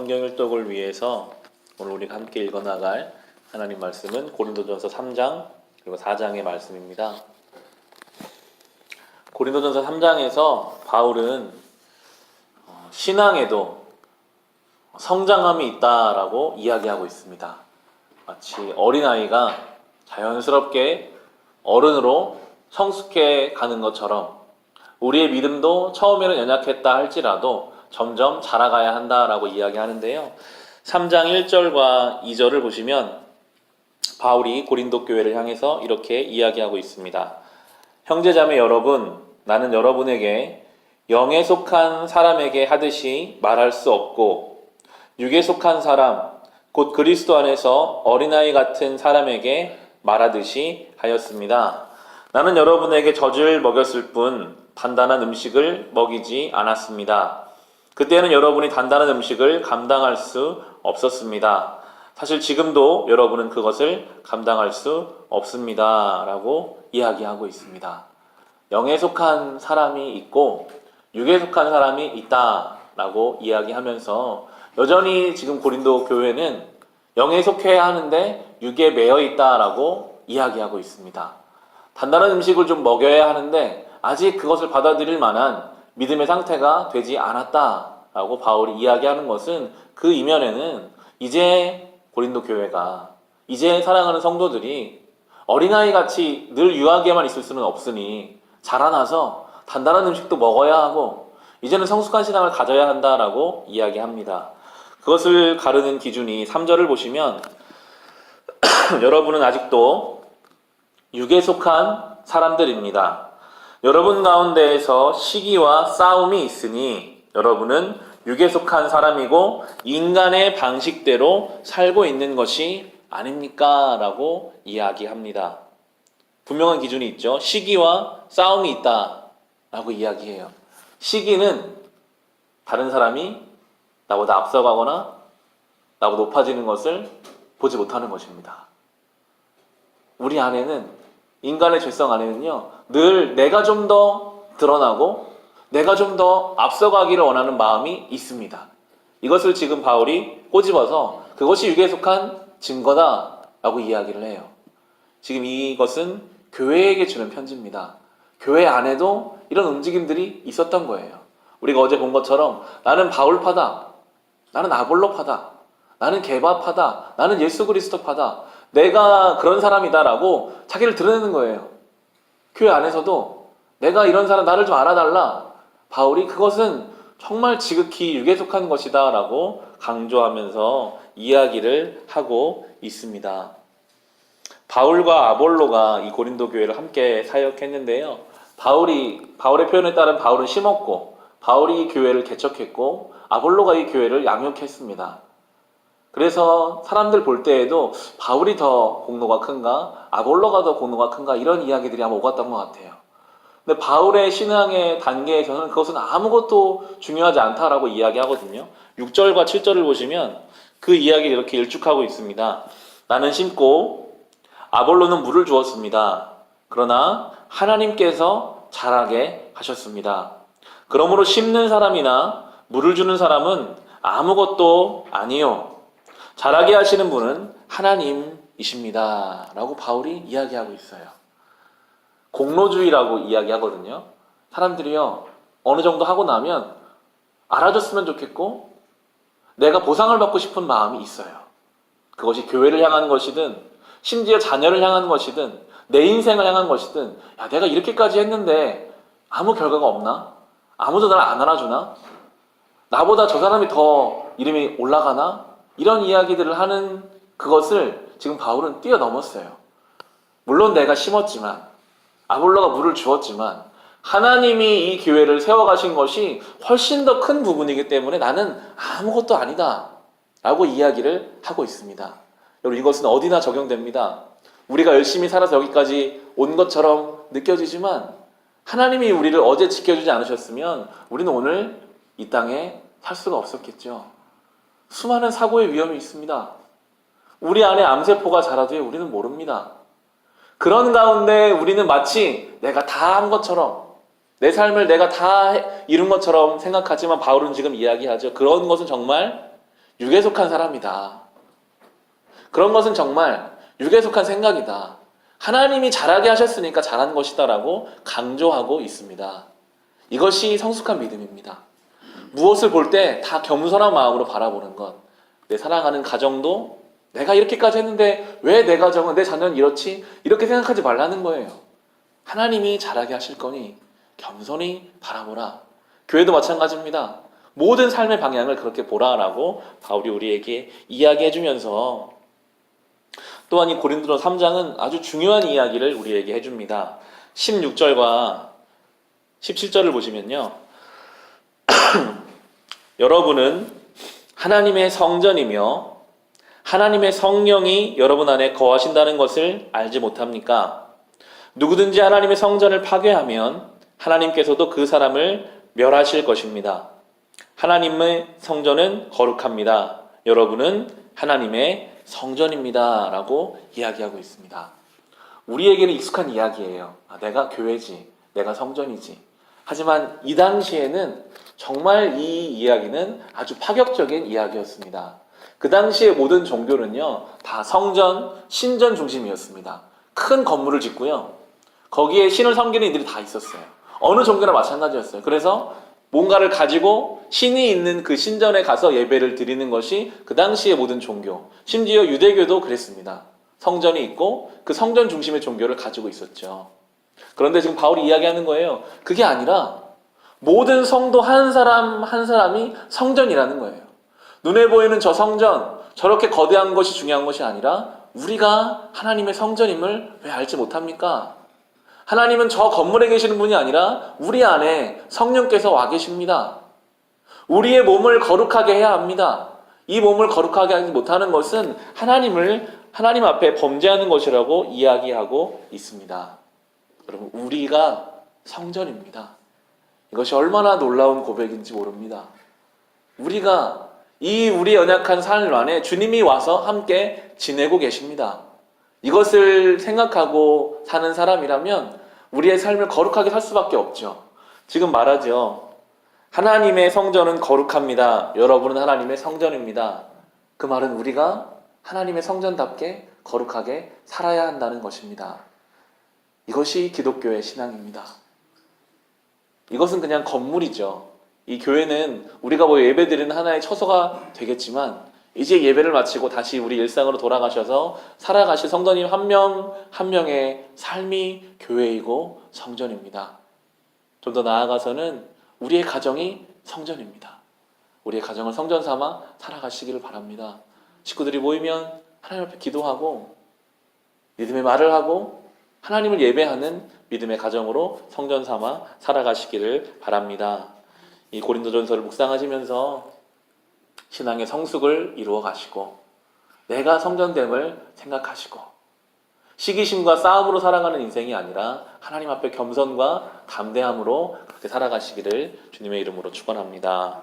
성경 일독을 위해서 오늘 우리가 함께 읽어나갈 하나님 말씀은 고린도전서 3장 그리고 4장의 말씀입니다. 고린도전서 3장에서 바울은 신앙에도 성장함이 있다라고 이야기하고 있습니다. 마치 어린아이가 자연스럽게 어른으로 성숙해 가는 것처럼 우리의 믿음도 처음에는 연약했다 할지라도 점점 자라가야 한다라고 이야기하는데요. 3장 1절과 2절을 보시면 바울이 고린도 교회를 향해서 이렇게 이야기하고 있습니다. 형제자매 여러분, 나는 여러분에게 영에 속한 사람에게 하듯이 말할 수 없고 육에 속한 사람, 곧 그리스도 안에서 어린아이 같은 사람에게 말하듯이 하였습니다. 나는 여러분에게 젖을 먹였을 뿐 단단한 음식을 먹이지 않았습니다. 그때는 여러분이 단단한 음식을 감당할 수 없었습니다. 사실 지금도 여러분은 그것을 감당할 수 없습니다. 라고 이야기하고 있습니다. 영에 속한 사람이 있고 육에 속한 사람이 있다 라고 이야기하면서 여전히 지금 고린도 교회는 영에 속해야 하는데 육에 매여 있다 라고 이야기하고 있습니다. 단단한 음식을 좀 먹여야 하는데 아직 그것을 받아들일 만한 믿음의 상태가 되지 않았다라고 바울이 이야기하는 것은 그 이면에는 이제 고린도 교회가 이제 사랑하는 성도들이 어린아이같이 늘 유아기에만 있을 수는 없으니 자라나서 단단한 음식도 먹어야 하고 이제는 성숙한 신앙을 가져야 한다라고 이야기합니다. 그것을 가르는 기준이 3절을 보시면 여러분은 아직도 육에 속한 사람들입니다. 여러분 가운데에서 시기와 싸움이 있으니 여러분은 육에 속한 사람이고 인간의 방식대로 살고 있는 것이 아닙니까? 라고 이야기합니다. 분명한 기준이 있죠. 시기와 싸움이 있다 라고 이야기해요. 시기는 다른 사람이 나보다 앞서가거나 나보다 높아지는 것을 보지 못하는 것입니다. 우리 안에는 인간의 죄성 안에는요, 늘 내가 좀 더 드러나고 내가 좀 더 앞서가기를 원하는 마음이 있습니다. 이것을 지금 바울이 꼬집어서 그것이 육에 속한 증거다라고 이야기를 해요. 지금 이것은 교회에게 주는 편지입니다. 교회 안에도 이런 움직임들이 있었던 거예요. 우리가 어제 본 것처럼 나는 바울파다, 나는 아볼로파다, 나는 게바파다, 나는 예수 그리스도파다, 내가 그런 사람이다라고 자기를 드러내는 거예요. 교회 안에서도 내가 이런 사람, 나를 좀 알아달라. 바울이 그것은 정말 지극히 육에 속한 것이다 라고 강조하면서 이야기를 하고 있습니다. 바울과 아볼로가 이 고린도 교회를 함께 사역했는데요. 바울의 표현에 따른 바울은 심었고 바울이 이 교회를 개척했고 아볼로가 이 교회를 양육했습니다. 그래서 사람들 볼 때에도 바울이 더 공로가 큰가 아볼로가 더 공로가 큰가 이런 이야기들이 아마 오갔던 것 같아요. 근데 바울의 신앙의 단계에서는 그것은 아무것도 중요하지 않다라고 이야기하거든요. 6절과 7절을 보시면 그 이야기를 이렇게 일축하고 있습니다. 나는 심고 아볼로는 물을 주었습니다. 그러나 하나님께서 자라게 하셨습니다. 그러므로 심는 사람이나 물을 주는 사람은 아무것도 아니요 자라게 하시는 분은 하나님이십니다. 라고 바울이 이야기하고 있어요. 공로주의라고 이야기하거든요. 사람들이요, 어느 정도 하고 나면 알아줬으면 좋겠고 내가 보상을 받고 싶은 마음이 있어요. 그것이 교회를 향한 것이든 심지어 자녀를 향한 것이든 내 인생을 향한 것이든 야, 내가 이렇게까지 했는데 아무 결과가 없나? 아무도 날 안 알아주나? 나보다 저 사람이 더 이름이 올라가나? 이런 이야기들을 하는 그것을 지금 바울은 뛰어넘었어요. 물론 내가 심었지만 아볼로가 물을 주었지만 하나님이 이 교회를 세워가신 것이 훨씬 더 큰 부분이기 때문에 나는 아무것도 아니다 라고 이야기를 하고 있습니다. 여러분 이것은 어디나 적용됩니다. 우리가 열심히 살아서 여기까지 온 것처럼 느껴지지만 하나님이 우리를 어제 지켜주지 않으셨으면 우리는 오늘 이 땅에 살 수가 없었겠죠. 수많은 사고의 위험이 있습니다. 우리 안에 암세포가 자라도 우리는 모릅니다. 그런 가운데 우리는 마치 내가 다 한 것처럼 내 삶을 내가 다 이룬 것처럼 생각하지만 바울은 지금 이야기하죠. 그런 것은 정말 육에 속한 사람이다. 그런 것은 정말 육에 속한 생각이다. 하나님이 잘하게 하셨으니까 잘한 것이다라고 강조하고 있습니다. 이것이 성숙한 믿음입니다. 무엇을 볼 때 다 겸손한 마음으로 바라보는 것. 내 사랑하는 가정도 내가 이렇게까지 했는데 왜 내 가정은, 내 자녀는 이렇지? 이렇게 생각하지 말라는 거예요. 하나님이 잘하게 하실 거니 겸손히 바라보라. 교회도 마찬가지입니다. 모든 삶의 방향을 그렇게 보라라고 바울이 우리에게 이야기해주면서 또한 이 고린도서 3장은 아주 중요한 이야기를 우리에게 해줍니다. 16절과 17절을 보시면요. 여러분은 하나님의 성전이며 하나님의 성령이 여러분 안에 거하신다는 것을 알지 못합니까? 누구든지 하나님의 성전을 파괴하면 하나님께서도 그 사람을 멸하실 것입니다. 하나님의 성전은 거룩합니다. 여러분은 하나님의 성전입니다. 라고 이야기하고 있습니다. 우리에게는 익숙한 이야기예요. 내가 교회지, 내가 성전이지. 하지만 이 당시에는 정말 이 이야기는 아주 파격적인 이야기였습니다. 그 당시의 모든 종교는요, 다 성전, 신전 중심이었습니다. 큰 건물을 짓고요, 거기에 신을 섬기는 이들이 다 있었어요. 어느 종교나 마찬가지였어요. 그래서 뭔가를 가지고 신이 있는 그 신전에 가서 예배를 드리는 것이 그 당시의 모든 종교, 심지어 유대교도 그랬습니다. 성전이 있고 그 성전 중심의 종교를 가지고 있었죠. 그런데 지금 바울이 이야기하는 거예요. 그게 아니라 모든 성도 한 사람 한 사람이 성전이라는 거예요. 눈에 보이는 저 성전, 저렇게 거대한 것이 중요한 것이 아니라 우리가 하나님의 성전임을 왜 알지 못합니까? 하나님은 저 건물에 계시는 분이 아니라 우리 안에 성령께서 와 계십니다. 우리의 몸을 거룩하게 해야 합니다. 이 몸을 거룩하게 하지 못하는 것은 하나님 앞에 범죄하는 것이라고 이야기하고 있습니다. 여러분, 우리가 성전입니다. 이것이 얼마나 놀라운 고백인지 모릅니다. 우리가 우리 연약한 삶 안에 주님이 와서 함께 지내고 계십니다. 이것을 생각하고 사는 사람이라면 우리의 삶을 거룩하게 살 수밖에 없죠. 지금 말하죠. 하나님의 성전은 거룩합니다. 여러분은 하나님의 성전입니다. 그 말은 우리가 하나님의 성전답게 거룩하게 살아야 한다는 것입니다. 이것이 기독교의 신앙입니다. 이것은 그냥 건물이죠. 이 교회는 우리가 예배드리는 하나의 처소가 되겠지만 이제 예배를 마치고 다시 우리 일상으로 돌아가셔서 살아가실 성도님 한 명 한 명의 삶이 교회이고 성전입니다. 좀 더 나아가서는 우리의 가정이 성전입니다. 우리의 가정을 성전 삼아 살아가시기를 바랍니다. 식구들이 모이면 하나님 앞에 기도하고 믿음의 말을 하고 하나님을 예배하는 믿음의 가정으로 성전 삼아 살아가시기를 바랍니다. 이 고린도전서를 묵상하시면서 신앙의 성숙을 이루어 가시고 내가 성전됨을 생각하시고 시기심과 싸움으로 살아가는 인생이 아니라 하나님 앞에 겸손과 담대함으로 그렇게 살아가시기를 주님의 이름으로 축원합니다.